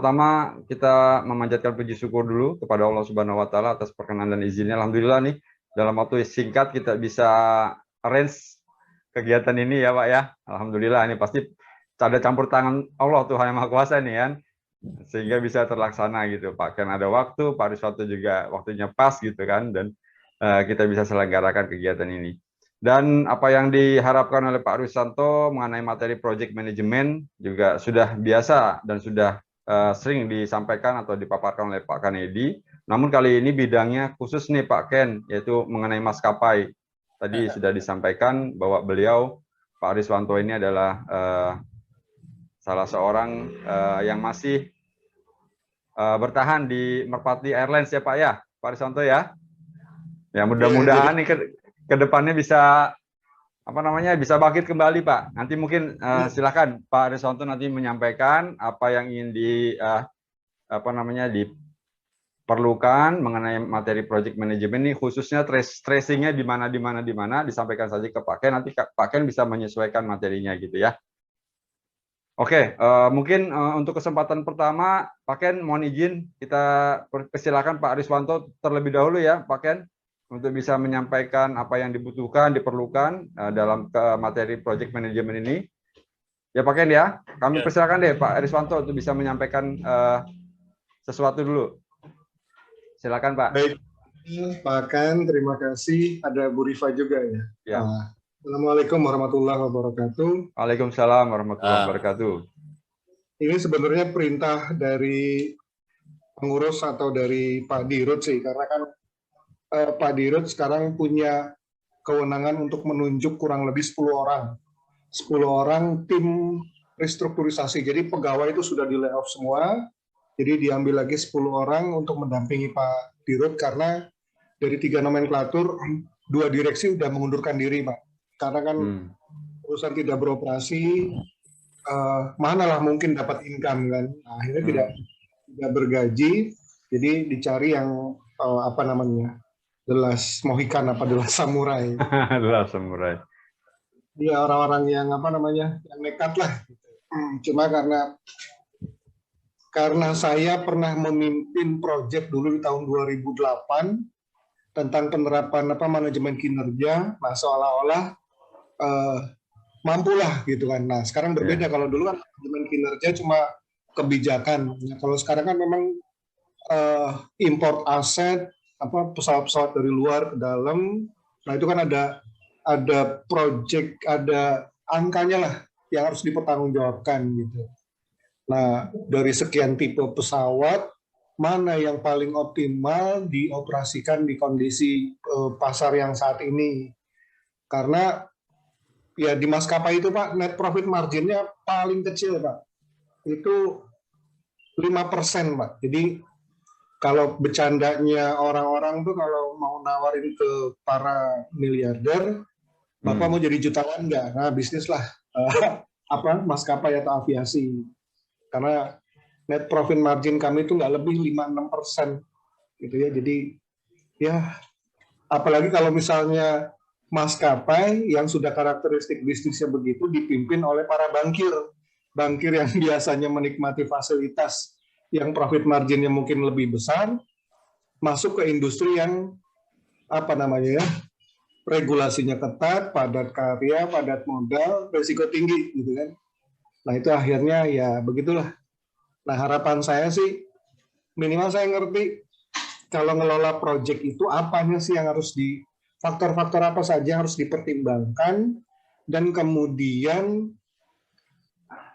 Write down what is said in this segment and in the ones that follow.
pertama-tama kita memanjatkan puji syukur dulu kepada Allah Subhanahu wa taala atas perkenan dan izinnya. Alhamdulillah nih dalam waktu singkat kita bisa arrange kegiatan ini ya, Pak ya. Alhamdulillah ini pasti ada campur tangan Allah Tuhan Yang Maha Kuasa nih kan. Sehingga bisa terlaksana gitu, Pak. Kan ada waktu, Pak Riswanto juga waktunya pas gitu kan, dan kita bisa selenggarakan kegiatan ini. Dan apa yang diharapkan oleh Pak Riswanto mengenai materi project management juga sudah biasa dan sudah sering disampaikan atau dipaparkan oleh Pak Kanedi. Namun kali ini bidangnya khusus nih Pak Ken, yaitu mengenai maskapai. Tadi sudah disampaikan bahwa beliau, Pak Riswanto ini adalah salah seorang yang masih bertahan di Merpati Airlines ya Pak ya, Pak Riswanto ya. Ya mudah-mudahan nih ke depannya bisa bisa bangkit kembali Pak. Nanti mungkin silakan Pak Riswanto nanti menyampaikan apa yang ingin diperlukan mengenai materi project management ini, khususnya tracingnya di mana disampaikan saja ke Pak Ken, nanti Pak Ken bisa menyesuaikan materinya gitu ya. Oke, mungkin untuk kesempatan pertama Pak Ken mohon izin kita persilakan Pak Riswanto terlebih dahulu ya Pak Ken, untuk bisa menyampaikan apa yang diperlukan dalam materi project management ini. Ya Pak Ken ya, kami persilakan deh Pak Riswanto untuk bisa menyampaikan sesuatu dulu. Silakan Pak. Baik, Pak Ken, terima kasih. Ada Bu Rifa juga ya. Ya. Assalamualaikum warahmatullahi wabarakatuh. Waalaikumsalam warahmatullahi wabarakatuh. Ini sebenarnya perintah dari pengurus atau dari Pak Dirut sih, karena kan Pak Dirut sekarang punya kewenangan untuk menunjuk kurang lebih 10 orang. 10 orang tim restrukturisasi. Jadi pegawai itu sudah di layoff semua. Jadi diambil lagi 10 orang untuk mendampingi Pak Dirut karena dari 3 nomenklatur 2 direksi sudah mengundurkan diri, Pak. Karena kan perusahaan tidak beroperasi, manalah mungkin dapat income kan. Nah, akhirnya tidak bergaji. Jadi dicari yang The Last Mohican The Last Samurai. The Last Samurai. Dia orang-orang yang yang nekat lah. Cuma karena saya pernah memimpin proyek dulu di tahun 2008 tentang penerapan manajemen kinerja, nah seolah-olah mampulah gitu kan. Nah sekarang berbeda, kalau dulu kan manajemen kinerja cuma kebijakan. Nah, kalau sekarang kan memang import aset, pesawat-pesawat dari luar ke dalam. Nah itu kan ada project, ada angkanya lah yang harus dipertanggungjawabkan gitu. Nah dari sekian tipe pesawat, mana yang paling optimal dioperasikan di kondisi pasar yang saat ini? Karena ya di maskapai itu Pak, net profit marginnya paling kecil Pak. Itu 5% Pak. Jadi kalau bercandanya orang-orang tuh kalau mau nawarin ke para miliarder, Bapak mau jadi jutawan nggak? Nah, bisnis lah maskapai atau aviasi. Karena net profit margin kami itu nggak lebih 5-6% gitu ya. Jadi ya apalagi kalau misalnya maskapai yang sudah karakteristik bisnisnya begitu dipimpin oleh para bankir yang biasanya menikmati fasilitas yang profit marginnya mungkin lebih besar, masuk ke industri yang regulasinya ketat, padat karya, padat modal, risiko tinggi gitu kan. Nah itu akhirnya ya begitulah. Nah harapan saya sih minimal saya ngerti kalau ngelola proyek itu apanya sih yang harus faktor-faktor apa saja yang harus dipertimbangkan, dan kemudian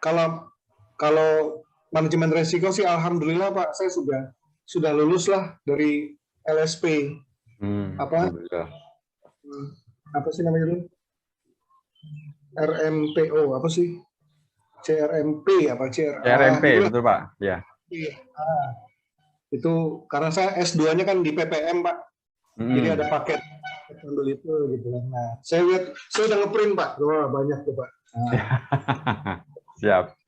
kalau manajemen resiko sih alhamdulillah Pak, saya sudah lulus lah dari LSP. Apa sih namanya dulu? RMPO apa sih? CRMP CRMP betul Pak. Ya. Itu karena saya S2-nya kan di PPM Pak. Jadi ada paket ambil itu gitu. Nah, saya udah ngeprint Pak. Wah, banyak tuh Pak. Nah. Siap.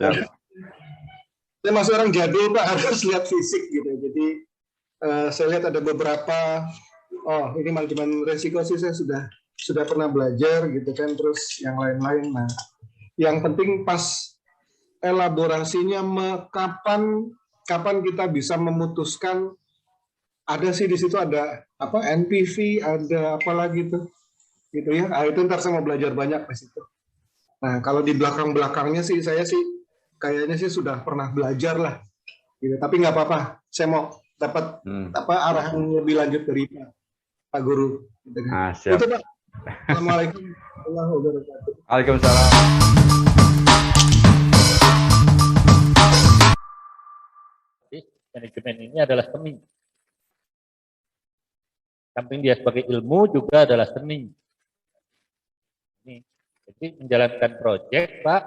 Saya masih orang jadul Pak, harus lihat fisik gitu. Jadi saya lihat ada beberapa, ini manajemen resiko sih saya sudah pernah belajar gitu kan, terus yang lain-lain. Nah, yang penting pas elaborasinya kapan kapan kita bisa memutuskan ada sih di situ ada apa NPV, ada apa lagi tuh gitu ya. Ah, itu ntar saya mau belajar banyak di situ. Nah, kalau di belakang-belakangnya sih saya sih kayaknya sih sudah pernah belajar lah gitu. Tapi nggak apa-apa. Saya mau dapat apa arahan lebih lanjut dari Pak Guru gitu kan. Siap. Itu Pak. Assalamualaikum warahmatullahi wabarakatuh. Waalaikumsalam. Manajemen ini adalah seni. Samping dia sebagai ilmu juga adalah seni. Jadi menjalankan proyek, Pak,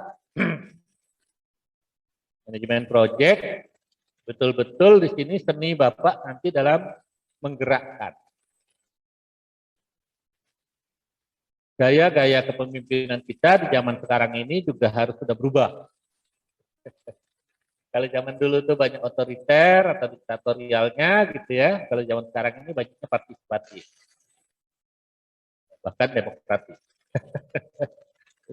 manajemen proyek, betul-betul di sini seni Bapak nanti dalam menggerakkan. Gaya-gaya kepemimpinan kita di zaman sekarang ini juga harus sudah berubah. Kalau zaman dulu tuh banyak otoriter atau diktatorialnya gitu ya. Kalau zaman sekarang ini banyaknya partisipatif. Bahkan demokratis.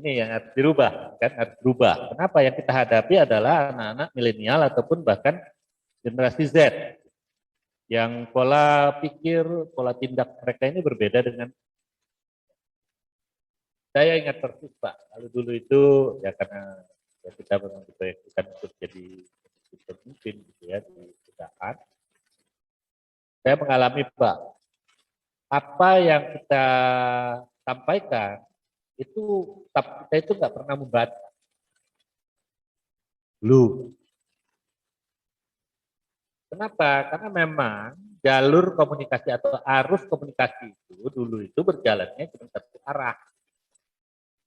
Ini yang harus dirubah, kan harus berubah. Kenapa? Yang kita hadapi adalah anak-anak milenial ataupun bahkan generasi Z. Yang pola pikir, pola tindak mereka ini berbeda dengan saya ingat persis Pak. Kalau dulu itu ya karena ya kita memang diproyeksikan untuk jadi pemimpin gitu ya di perusahaan. Saya mengalami Pak, apa yang kita sampaikan itu kita itu nggak pernah membaca. Lu. Kenapa? Karena memang jalur komunikasi atau arus komunikasi itu dulu itu berjalannya cuma satu arah.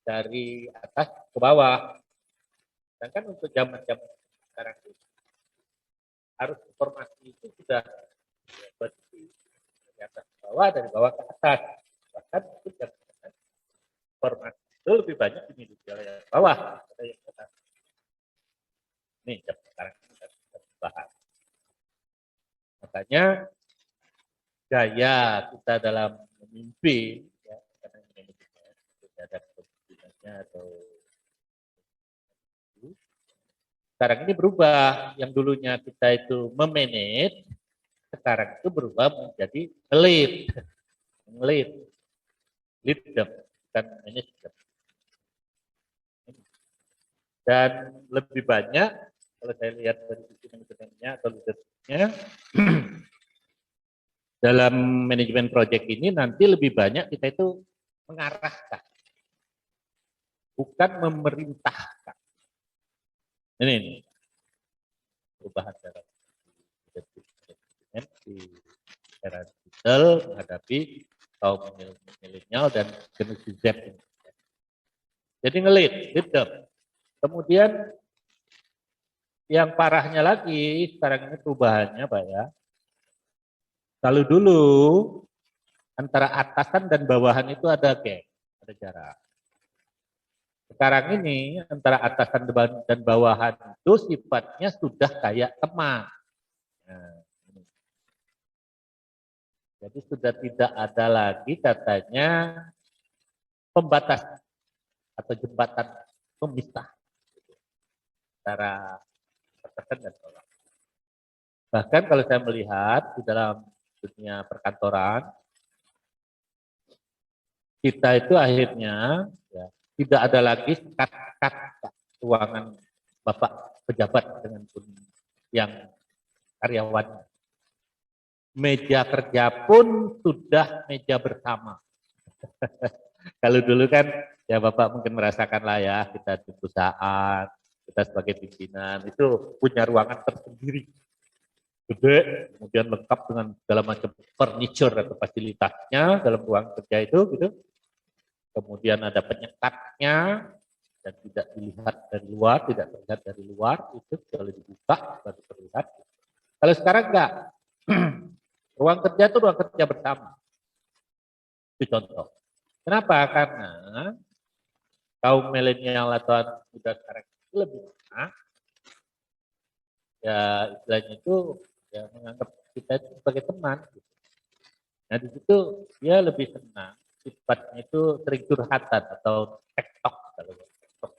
Dari atas ke bawah. Sedangkan untuk zaman-zaman sekarang itu arus informasi itu sudah dari atas ke bawah, dari bawah ke atas. Bahkan itu informasi itu lebih banyak dimiliki oleh bawah daripada yang ke atas. Ini jam sekarang kita bahas. Makanya gaya kita dalam memimpin, ya, karena ini ada kepemimpinannya atau sekarang ini berubah. Yang dulunya kita itu memanage, sekarang itu berubah menjadi lead. Lead them, bukan manage them. Dan lebih banyak, kalau saya lihat dari sisi manajemennya atau leadershipnya, dalam manajemen project ini nanti lebih banyak kita itu mengarahkan, bukan memerintahkan. Ini perubahan dalam di era digital menghadapi kaum milenial dan generasi Z. Jadi lead them. Kemudian yang parahnya lagi sekarang ini perubahannya Pak ya. Kalau dulu antara atasan dan bawahan itu ada gap, ada jarak. Sekarang ini antara atasan dan bawahan itu sifatnya sudah kayak teman. Nah, jadi sudah tidak ada lagi katanya pembatas atau jembatan pemisah antara atasan dan bawahan. Bahkan kalau saya melihat di dalam dunia perkantoran, kita itu akhirnya ya, tidak ada lagi sekat-sekat ruangan Bapak pejabat dengan yang karyawan. Meja kerja pun sudah meja bersama. Kalau dulu kan ya Bapak mungkin merasakan lah ya, kita di perusahaan, kita sebagai pimpinan itu punya ruangan tersendiri. Gede, kemudian lengkap dengan segala macam furniture atau fasilitasnya dalam ruang kerja itu gitu. Kemudian ada penyekatnya dan tidak dilihat dari luar, tidak terlihat dari luar, itu kalau dibuka baru terlihat. Kalau sekarang enggak, ruang kerja itu ruang kerja bersama. Itu contoh. Kenapa? Karena kaum milenial atau anak muda sekarang itu lebih enak, ya istilahnya itu ya menganggap kita itu sebagai teman. Nah di situ dia lebih senang, sifatnya itu sering curhatan atau tektok kalau tektok.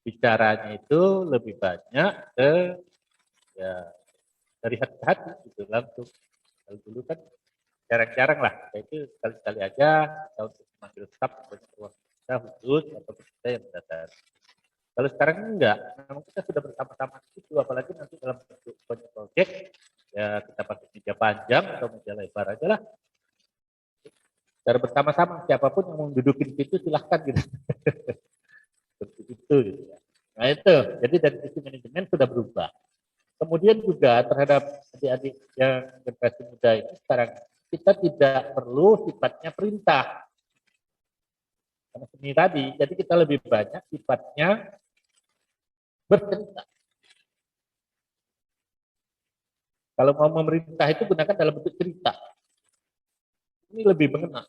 bicaranya itu lebih banyak ke ya dari hati-hati gitu langsung. Kalau dulu kan jarang-jarang lah, itu sekali-sekali aja kita untuk memanggil staf ruang kita khusus atau kita yang datang. Kalau sekarang enggak, memang kita sudah bersama-sama itu, apalagi nanti dalam bentuk proyek ya kita pakai meja panjang atau meja lebar aja lah. Secara bersama-sama siapapun yang mau dudukin situ silahkan gitu. Seperti itu gitu ya. Nah itu, jadi dari sisi manajemen sudah berubah. Kemudian juga terhadap adik-adik yang generasi muda ini sekarang kita tidak perlu sifatnya perintah. Karena seni tadi, jadi kita lebih banyak sifatnya bercerita. Kalau mau memerintah itu gunakan dalam bentuk cerita. Ini lebih mengena.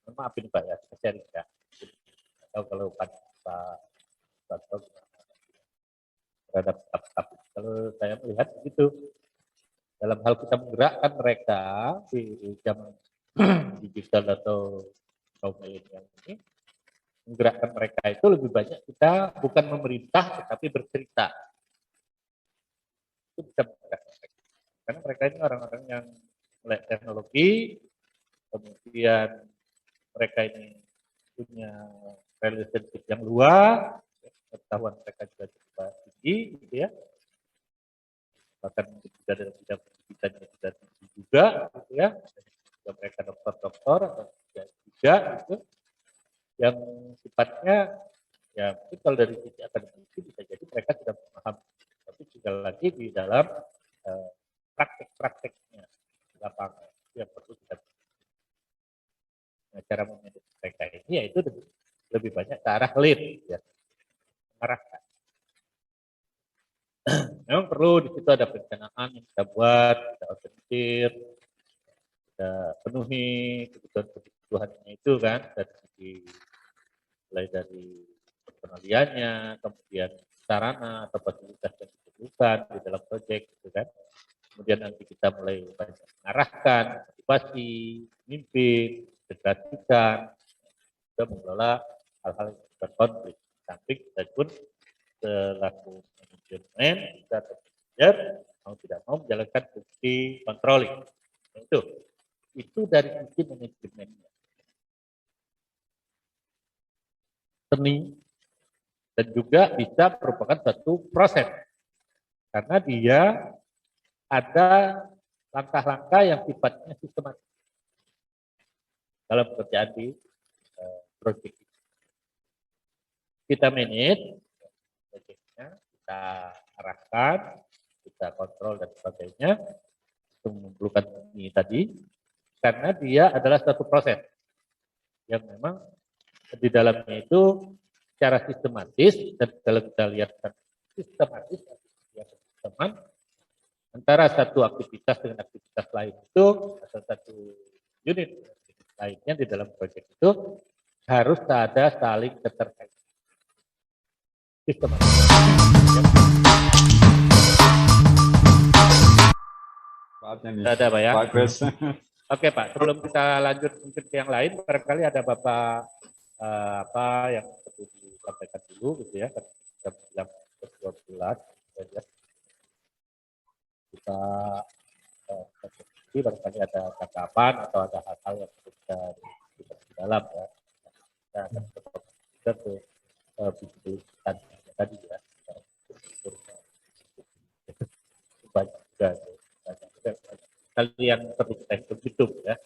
Maaf ini Pak ya, saya sharing ya. Atau kalau Pak terhadap staf, kalau saya melihat begitu. Dalam hal kita menggerakkan mereka di zaman digital atau kaum milenial ini, menggerakkan mereka itu lebih banyak kita bukan memerintah tetapi bercerita. Itu bisa menggerakkan mereka. Karena mereka ini orang-orang yang melek teknologi, kemudian mereka ini punya relationship yang luas, pengetahuan mereka juga cukup tinggi, gitu ya. Bahkan juga dalam bidang pendidikan sudah tinggi juga, gitu ya. Dan mereka dokter-dokter atau juga, gitu. Yang sifatnya ya mungkin kalau dari sisi akademisi bisa jadi mereka sudah memahami, tapi tinggal lagi di dalam praktek-prakteknya di lapangan yang perlu kita. Nah, cara memanage mereka ini yaitu lebih banyak ke arah lead, ya, mengarahkan. Memang perlu di situ ada perencanaan yang kita buat, kita organisir, kita penuhi kebutuhan-kebutuhannya itu kan dari segi mulai dari personaliannya, kemudian sarana atau fasilitas yang diperlukan di dalam proyek gitu kan. Kemudian nanti kita mulai banyak mengarahkan, motivasi, memimpin, integrasikan, kita mengelola hal-hal yang berkonflik. Samping kita pun selaku manajemen kita manajer mau tidak mau menjalankan fungsi controlling. Itu dari sisi manajemennya. Seni dan juga bisa merupakan satu proses karena dia ada langkah-langkah yang sifatnya sistematis dalam pekerjaan di proyek. Kita manage proyeknya, kita arahkan, kita kontrol dan sebagainya untuk mengumpulkan ini tadi karena dia adalah satu proses yang memang di dalamnya itu secara sistematis dan kalau kita lihat sistematis teman antara satu aktivitas dengan aktivitas lain itu atau satu unit lainnya di dalam proyek itu harus ada saling keterkaitan sistematis. Ada Pak ya? Oke Pak, sebelum kita lanjut mungkin ke yang lain, barangkali ada Bapak apa yang perlu disampaikan dulu gitu ya, kita bilang ke-12 ya. Kita barangkali ada tanggapan atau ada hal-hal yang perlu kita di dalam ya. Kita akan kita ke tadi ya. Banyak juga kalian perlu kita hitung ya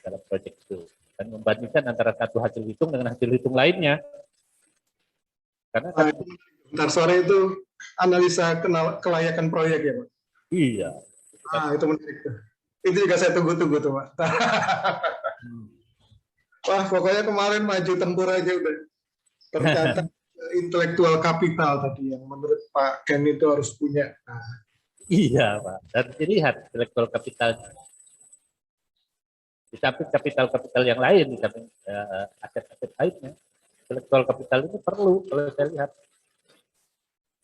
dalam proyek itu dan membandingkan antara satu hasil hitung dengan hasil hitung lainnya karena ntar sore itu analisa kelayakan proyek ya Pak. Iya. Itu menarik tuh. Itu juga saya tunggu-tunggu tuh Pak. Wah pokoknya kemarin maju tempur aja udah ternyata intelektual kapital tadi yang menurut Pak Ken itu harus punya. Iya Pak, dan dilihat intelektual kapital di samping kapital yang lain, di samping aset-aset lainnya, intelektual kapital itu perlu kalau saya lihat.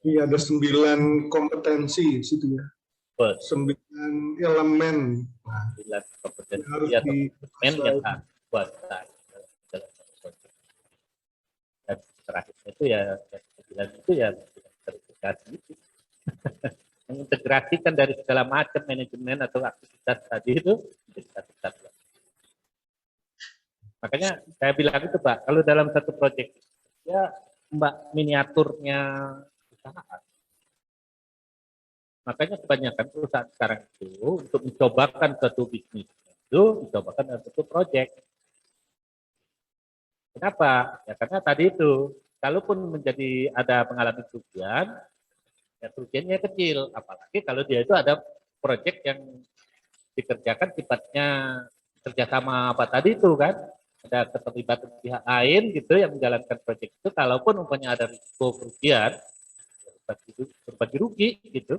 Iya ada 9 kompetensi situ ya. 9 elemen. 9 kompetensi harus atau elemen yang buat dan terakhir itu ya keterampilan itu ya terintegrasi itu. Mengintegrasikan dari segala macam manajemen atau aktivitas tadi itu menjadi satu kesatuan. Makanya saya bilang itu Pak, kalau dalam satu proyek ya Mbak miniaturnya perusahaan. Makanya kebanyakan perusahaan sekarang itu untuk mencobakan suatu bisnis itu dicobakan dalam satu proyek. Kenapa? Ya karena tadi itu, kalaupun menjadi ada mengalami kerugian, ya kerugiannya kecil. Apalagi kalau dia itu ada proyek yang dikerjakan sifatnya kerjasama apa tadi itu kan, ada keterlibatan pihak lain gitu yang menjalankan proyek itu, kalaupun umpamanya ada risiko kerugian, berbagi rugi gitu,